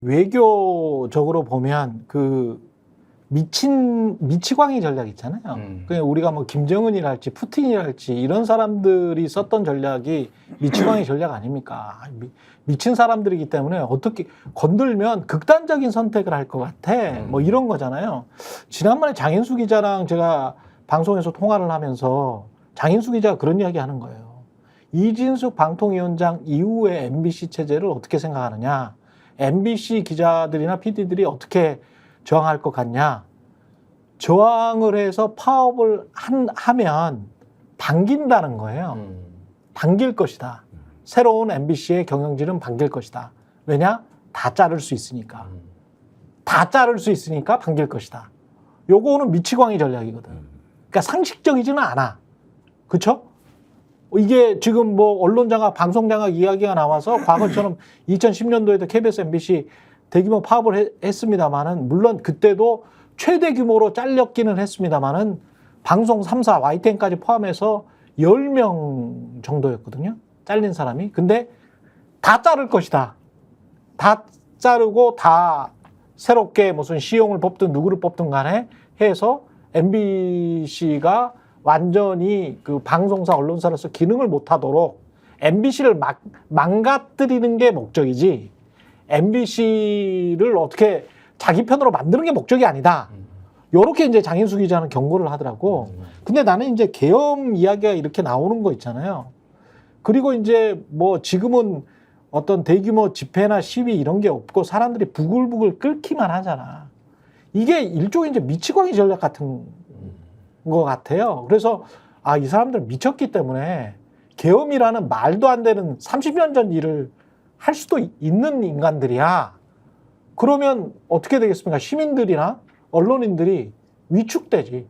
외교적으로 보면 미치광이 전략 있잖아요. 그냥 우리가 뭐 김정은이랄지 푸틴이랄지 이런 사람들이 썼던 전략이 미치광이 전략 아닙니까? 미친 사람들이기 때문에 어떻게 건들면 극단적인 선택을 할 것 같아. 뭐 이런 거잖아요. 지난번에 장인수 기자랑 제가 방송에서 통화를 하면서 장인수 기자가 그런 이야기 하는 거예요. 이진숙 방통위원장 이후의 MBC 체제를 어떻게 생각하느냐. MBC 기자들이나 PD들이 어떻게 저항할 것 같냐. 저항을 해서 파업을 하면 당긴다는 거예요. 당길 것이다. 새로운 MBC의 경영진은 당길 것이다. 왜냐? 다 자를 수 있으니까. 다 자를 수 있으니까 당길 것이다. 요거는 미치광이 전략이거든. 그러니까 상식적이지는 않아. 그쵸? 이게 지금 뭐 언론장악, 방송장악 이야기가 나와서 과거처럼 2010년도에도 KBS, MBC 대규모 파업을 했습니다만은 물론 그때도 최대 규모로 잘렸기는 했습니다만은 방송 3사, YTN까지 포함해서 10명 정도였거든요. 잘린 사람이. 근데 다 자를 것이다. 다 자르고 다 새롭게 무슨 시용을 뽑든 누구를 뽑든 간에 해서 MBC가 완전히 그 방송사, 언론사로서 기능을 못하도록 MBC를 망가뜨리는 게 목적이지 MBC를 어떻게 자기 편으로 만드는 게 목적이 아니다. 요렇게 이제 장인수 기자는 경고를 하더라고. 근데 나는 이제 계엄 이야기가 이렇게 나오는 거 있잖아요. 그리고 이제 뭐 지금은 어떤 대규모 집회나 시위 이런 게 없고 사람들이 부글부글 끓기만 하잖아. 이게 일종의 이제 미치광이 전략 같은 것 같아요. 그래서 이 사람들 미쳤기 때문에 계엄이라는 말도 안 되는 30년 전 일을 할 수도 있는 인간들이야. 그러면 어떻게 되겠습니까? 시민들이나 언론인들이 위축되지.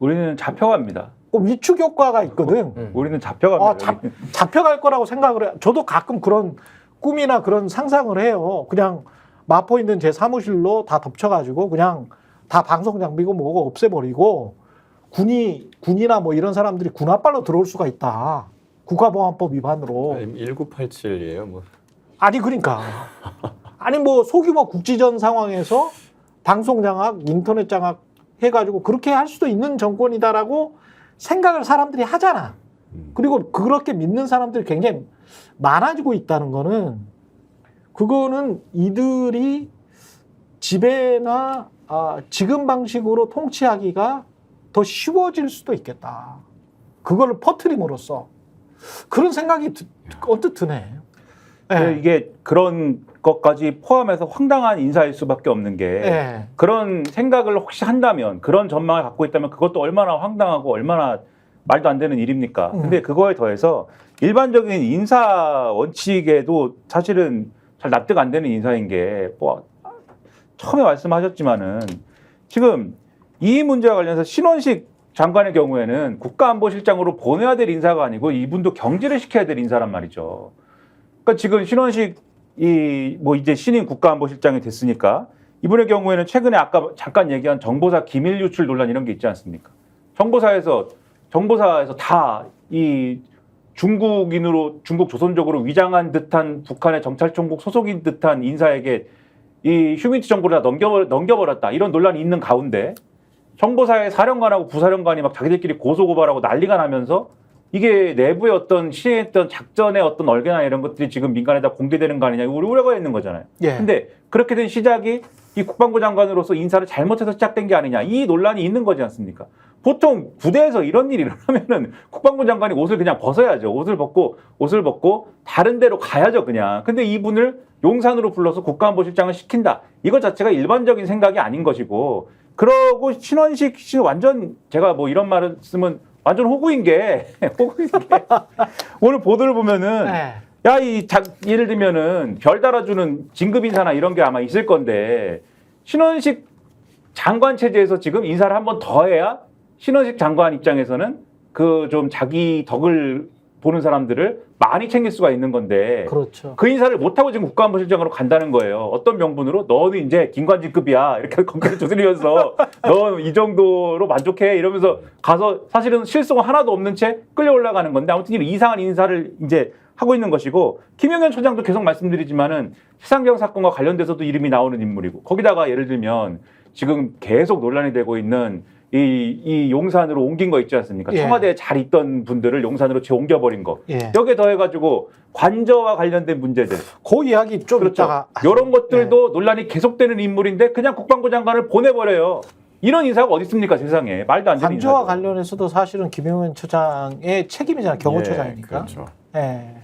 우리는 잡혀갑니다. 위축 효과가 있거든. 우리는 잡혀갑니다. 잡혀갈 거라고 생각을 해요. 저도 가끔 그런 꿈이나 그런 상상을 해요. 그냥 마포 있는 제 사무실로 다 덮쳐가지고 그냥 다 방송 장비고 뭐고 없애버리고 군이나 뭐 이런 사람들이 군합발로 들어올 수가 있다. 국가보안법 위반으로. 1987이에요, 뭐. 아니 그러니까 아니 뭐 소규모 국지전 상황에서 방송 장악, 인터넷 장악 해가지고 그렇게 할 수도 있는 정권이다라고 생각을 사람들이 하잖아. 그리고 그렇게 믿는 사람들이 굉장히 많아지고 있다는 거는 그거는 이들이 지배나 지금 방식으로 통치하기가 더 쉬워질 수도 있겠다. 그거를 퍼뜨림으로써 그런 생각이 언뜻 드네. 네. 이게 그런 것까지 포함해서 황당한 인사일 수밖에 없는 게 네. 그런 생각을 혹시 한다면 그런 전망을 갖고 있다면 그것도 얼마나 황당하고 얼마나 말도 안 되는 일입니까? 근데 그거에 더해서 일반적인 인사 원칙에도 사실은 잘 납득 안 되는 인사인 게 뭐 처음에 말씀하셨지만은 지금 이 문제와 관련해서 신원식 장관의 경우에는 국가안보실장으로 보내야 될 인사가 아니고 이분도 경질을 시켜야 될 인사란 말이죠. 그러니까 지금 신원식 뭐 이제 신임 국가안보실장이 됐으니까 이분의 경우에는 최근에 아까 잠깐 얘기한 정보사 기밀 유출 논란 이런 게 있지 않습니까? 정보사에서 다 이 중국인으로 중국 조선족으로 위장한 듯한 북한의 정찰총국 소속인 듯한 인사에게 이 휴민트 정보를 다 넘겨버렸다 이런 논란이 있는 가운데 정보사의 사령관하고 부사령관이 막 자기들끼리 고소고발하고 난리가 나면서 이게 내부의 어떤 시행했던 작전의 어떤 얼개나 이런 것들이 지금 민간에다 공개되는 거 아니냐 우려가 있는 거잖아요. 예. 근데 그렇게 된 시작이 이 국방부 장관으로서 인사를 잘못해서 시작된 게 아니냐 이 논란이 있는 거지 않습니까? 보통 부대에서 이런 일이 일어나면은 국방부 장관이 옷을 그냥 벗어야죠. 옷을 벗고 다른 데로 가야죠 그냥. 근데 이분을 용산으로 불러서 국가안보실장을 시킨다. 이것 자체가 일반적인 생각이 아닌 것이고 그러고 신원식 씨 완전 제가 뭐 이런 말을 쓰면 완전 호구인 게 오늘 보도를 보면은 네. 예를 들면은 별 달아주는 진급 인사나 이런 게 아마 있을 건데 신원식 장관 체제에서 지금 인사를 한 번 더 해야 신원식 장관 입장에서는 그 좀 자기 덕을 보는 사람들을 많이 챙길 수가 있는 건데 그렇죠. 그 인사를 못하고 지금 국가안보실장으로 간다는 거예요. 어떤 명분으로? 너는 이제 김관진급이야. 이렇게 검찰에 조슬리면서 너 이 정도로 만족해. 이러면서 가서 사실은 실수가 하나도 없는 채 끌려 올라가는 건데 아무튼 이상한 인사를 이제 하고 있는 것이고 김용현 처장도 계속 말씀드리지만은 시상경 사건과 관련돼서도 이름이 나오는 인물이고 거기다가 예를 들면 지금 계속 논란이 되고 있는 이 용산으로 옮긴 거 있지 않습니까? 예. 청와대에 잘 있던 분들을 용산으로 옮겨버린 거. 예. 여기에 더해가지고 관저와 관련된 문제들. 그 이야기 좀 그렇죠. 이따가 이런 것들도 논란이 계속되는 인물인데 그냥 국방부 장관을 보내버려요. 이런 인사가 어디 있습니까 세상에. 말도 안 되는 관저와 인사죠. 관련해서도 사실은 김용현 처장의 책임이잖아요. 경호처장이니까. 그렇죠. 예.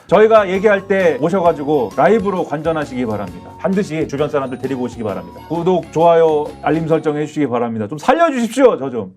저희가 얘기할 때 오셔가지고 라이브로 관전하시기 바랍니다. 반드시 주변 사람들 데리고 오시기 바랍니다. 구독, 좋아요, 알림 설정 해주시기 바랍니다. 좀 살려주십시오, 저 좀.